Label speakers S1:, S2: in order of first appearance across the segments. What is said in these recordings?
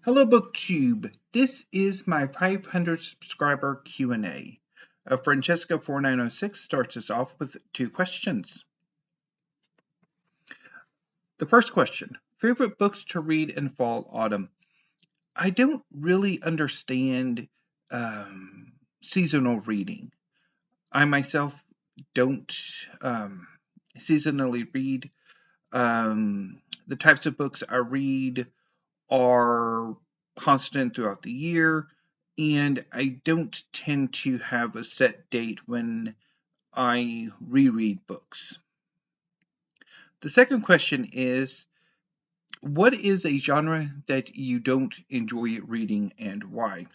S1: Hello BookTube. This is my 500 subscriber Q&A. Francesca4906 starts us off with two questions. The first question, favorite books to read in fall, autumn. I don't really understand seasonal reading. I myself don't seasonally read. The types of books I read are constant throughout the year, and I don't tend to have a set date when I reread books. The second question is, what is a genre that you don't enjoy reading and why?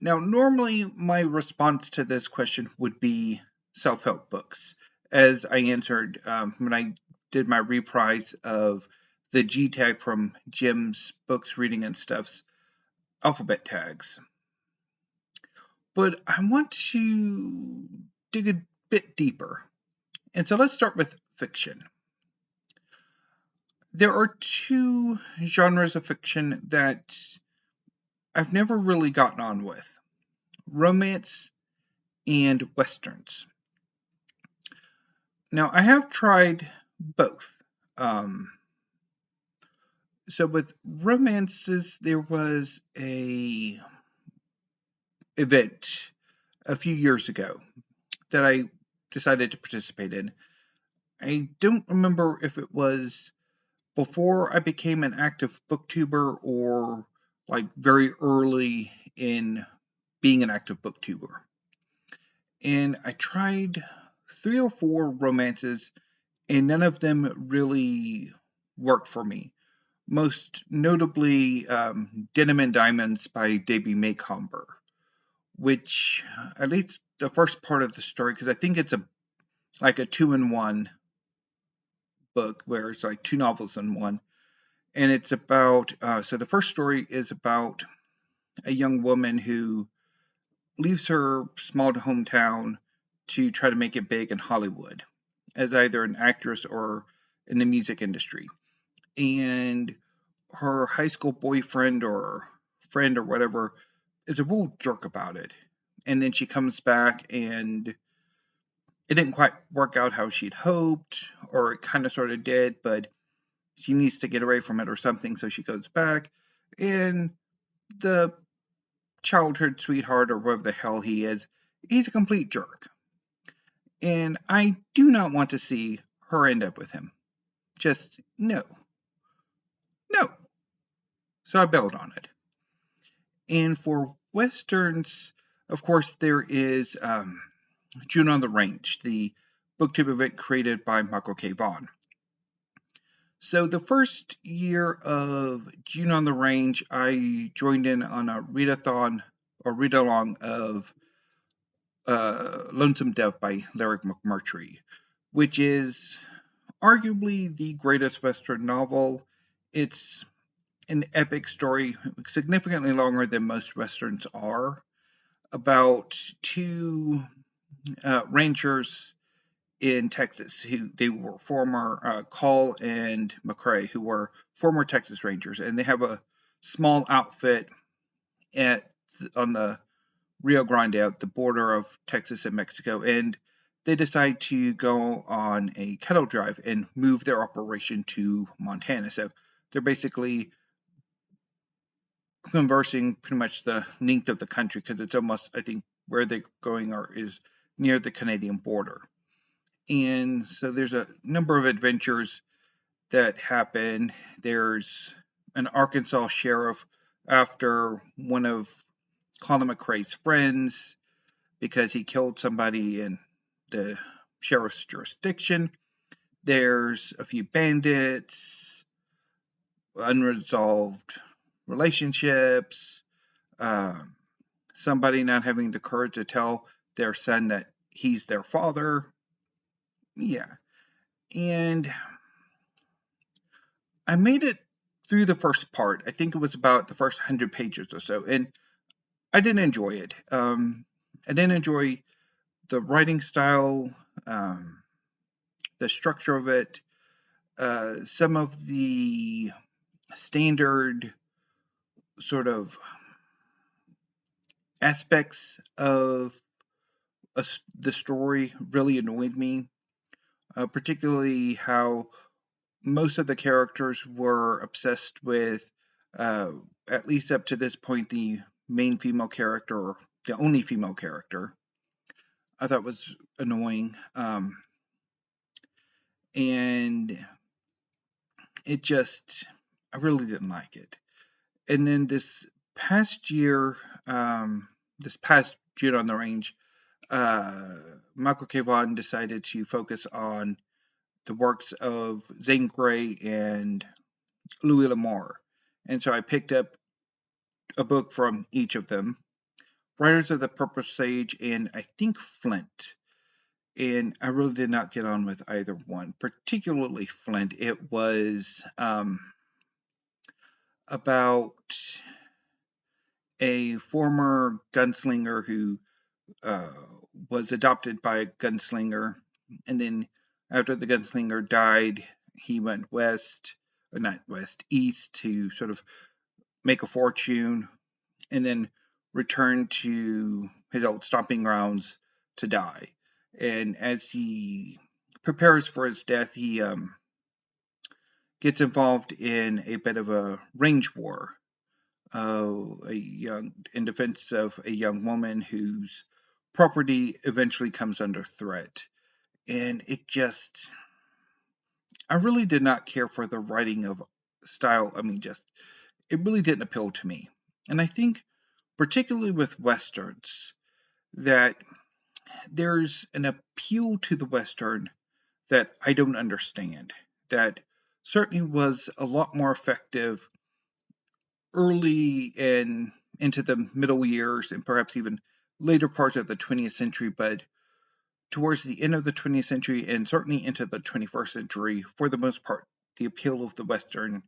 S1: Now, normally my response to this question would be self-help books, as I answered when I did my reprise of the G tag from Jim's Books, Reading, and Stuff's alphabet tags. But I want to dig a bit deeper. And so let's start with fiction. There are two genres of fiction that I've never really gotten on with: romance and westerns. Now, I have tried both. So with romances, there was a event a few years ago that I decided to participate in. I don't remember if it was before I became an active booktuber or like very early in being an active booktuber. And I tried 3 or 4 romances, and none of them really worked for me. Most notably, Denim and Diamonds by Davy Maycomber, which, at least the first part of the story, because I think it's like a 2-in-1 book where it's like 2 novels in one. And it's about, so the first story is about a young woman who leaves her small hometown to try to make it big in Hollywood as either an actress or in the music industry. And her high school boyfriend or friend or whatever is a real jerk about it. And then she comes back and it didn't quite work out how she'd hoped, or it kind of sort of did, but she needs to get away from it or something, so she goes back, and the childhood sweetheart or whatever the hell he is, he's a complete jerk. And I do not want to see her end up with him. Just no. No. So I bailed on it. And for westerns, of course, there is June on the Range, the booktube event created by Michael K. Vaughan. So the first year of June on the Range, I joined in on a readathon or read-along of Lonesome Dove by Larry McMurtry, which is arguably the greatest Western novel. It's an epic story, significantly longer than most Westerns are, about two rangers in Texas who they were former Call and McCrae, who were former Texas Rangers, and they have a small outfit on the Rio Grande, at the border of Texas and Mexico, and they decide to go on a cattle drive and move their operation to Montana. So they're basically conversing pretty much the length of the country, because it's almost, I think, where they're going is near the Canadian border. And so there's a number of adventures that happen. There's an Arkansas sheriff after one of Colin McRae's friends because he killed somebody in the sheriff's jurisdiction. There's a few bandits, unresolved relationships, somebody not having the courage to tell their son that he's their father. Yeah. And I made it through the first part. I think it was about the first 100 pages or so, and I didn't enjoy it. I didn't enjoy the writing style, the structure of it, some of the standard sort of aspects of the story really annoyed me, particularly how most of the characters were obsessed with, uh, at least up to this point, the main female character, or the only female character. I thought was annoying. And it just, I really didn't like it. And then past year, this past year on the range, uh, Michael K. Vaughan decided to focus on the works of Zane Grey and Louis L'Amour. And so I picked up a book from each of them, Riders of the Purple Sage and I think Flint. And I really did not get on with either one, particularly Flint. It was about a former gunslinger who uh, was adopted by a gunslinger, and then after the gunslinger died, he went west, or not west, east to sort of make a fortune, and then returned to his old stomping grounds to die. And as he prepares for his death, he gets involved in a bit of a range war, in defense of a young woman whose property eventually comes under threat. And I really did not care for the writing of style. I mean, it really didn't appeal to me. And I think, particularly with Westerns, that there's an appeal to the Western that I don't understand, that certainly was a lot more effective early and into the middle years and perhaps even later parts of the 20th century, but towards the end of the 20th century and certainly into the 21st century, for the most part, the appeal of the Western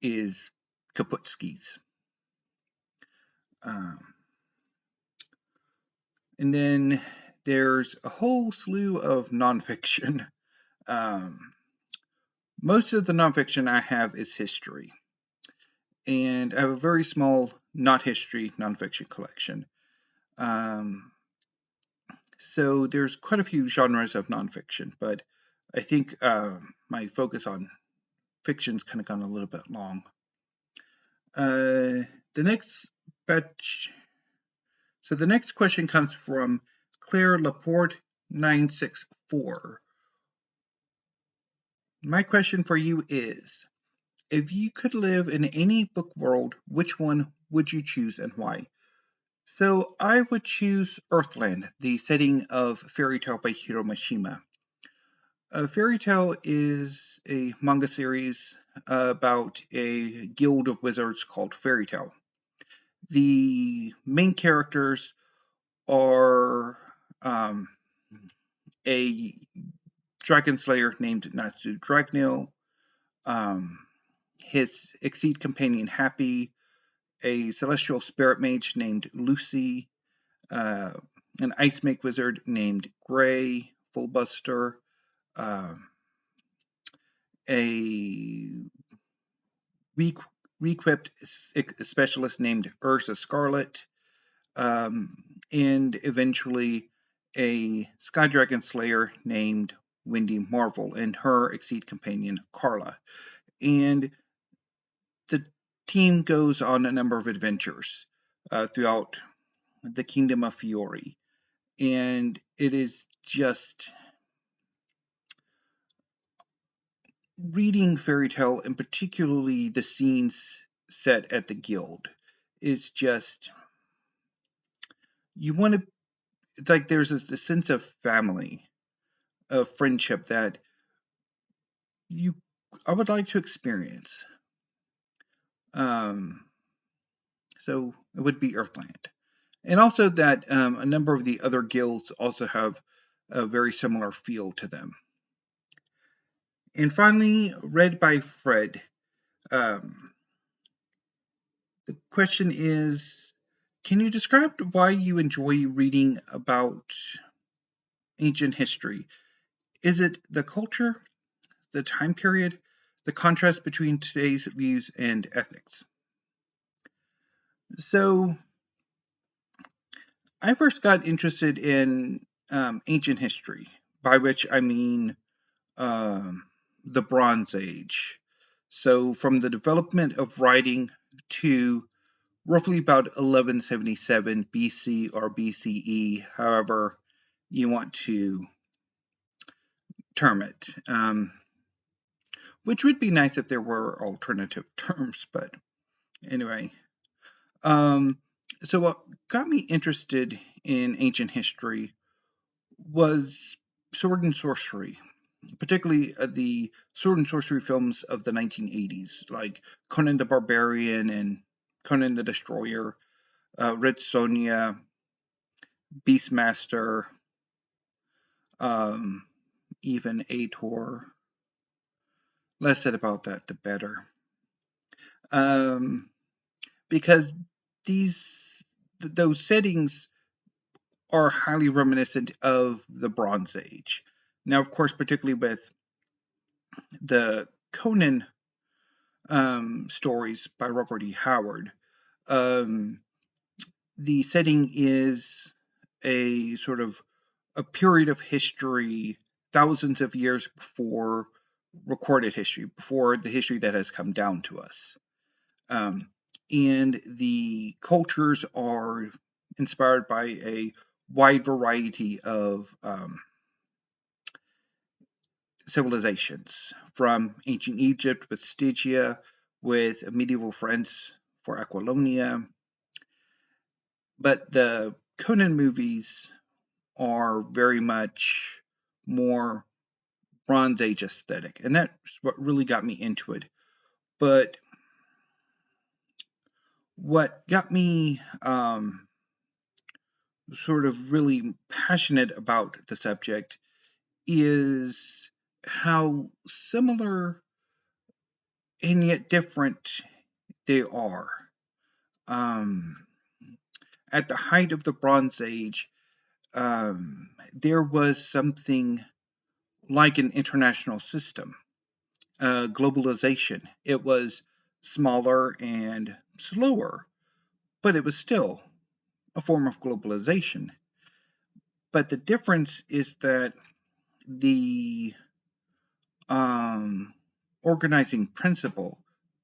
S1: is kaput skis. And then there's a whole slew of nonfiction. Most of the nonfiction I have is history. And I have a very small not history nonfiction collection. So there's quite a few genres of nonfiction, but I think my focus on fiction's kind of gone a little bit long. The next batch. So the next question comes from Claire Laporte 964. My question for you is, if you could live in any book world, which one would you choose and why? So I would choose Earthland, the setting of Fairy Tale by Hiro Mishima. Fairy Tale is a manga series about a guild of wizards called Fairy Tale. The main characters are a dragon slayer named Natsu Dragneel, his Exceed companion Happy, a celestial spirit mage named Lucy, an ice make wizard named Gray, Fullbuster, a re-equipped specialist named Ursa Scarlet, and eventually a Sky Dragon Slayer named Wendy Marvel and her Exceed companion Carla. And the team goes on a number of adventures throughout the Kingdom of Fiori. And it is just reading Fairy Tale, and particularly the scenes set at the guild, is just, you want to, it's like there's a sense of family, of friendship that I would like to experience. So it would be Earthland. And also that a number of the other guilds also have a very similar feel to them. And finally, read by Fred. The question is, can you describe why you enjoy reading about ancient history? Is it the culture, the time period, the contrast between today's views and ethics? So I first got interested in ancient history, by which I mean um, the Bronze Age. So from the development of writing to roughly about 1177 BC or BCE, however you want to term it. Which would be nice if there were alternative terms, but anyway. Um, so what got me interested in ancient history was sword and sorcery, particularly the sword and sorcery films of the 1980s, like Conan the Barbarian and Conan the Destroyer, Red Sonja, Beastmaster, um, even Ator. Less said about that, the better. Um, because those settings are highly reminiscent of the Bronze Age. Now, of course, particularly with the Conan stories by Robert E. Howard, um, the setting is a sort of a period of history thousands of years before recorded history, before the history that has come down to us. Um, and the cultures are inspired by a wide variety of civilizations, from ancient Egypt with Stygia, with medieval France for Aquilonia. But the Conan movies are very much more Bronze Age aesthetic, and that's what really got me into it. But what got me sort of really passionate about the subject is how similar and yet different they are. Um, at the height of the Bronze Age, there was something like an international system, globalization. It was smaller and slower, but it was still a form of globalization. But the difference is that the organizing principle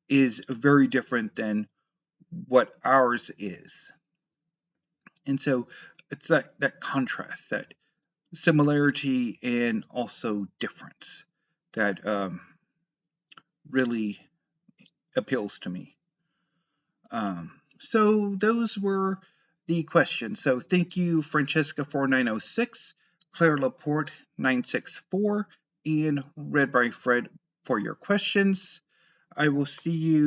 S1: is very different than what ours is. And so it's that contrast, that similarity and also difference that really appeals to me. So those were the questions. So thank you, Francesca 4906, Claire Laporte 964, and Red by Fred for your questions. I will see you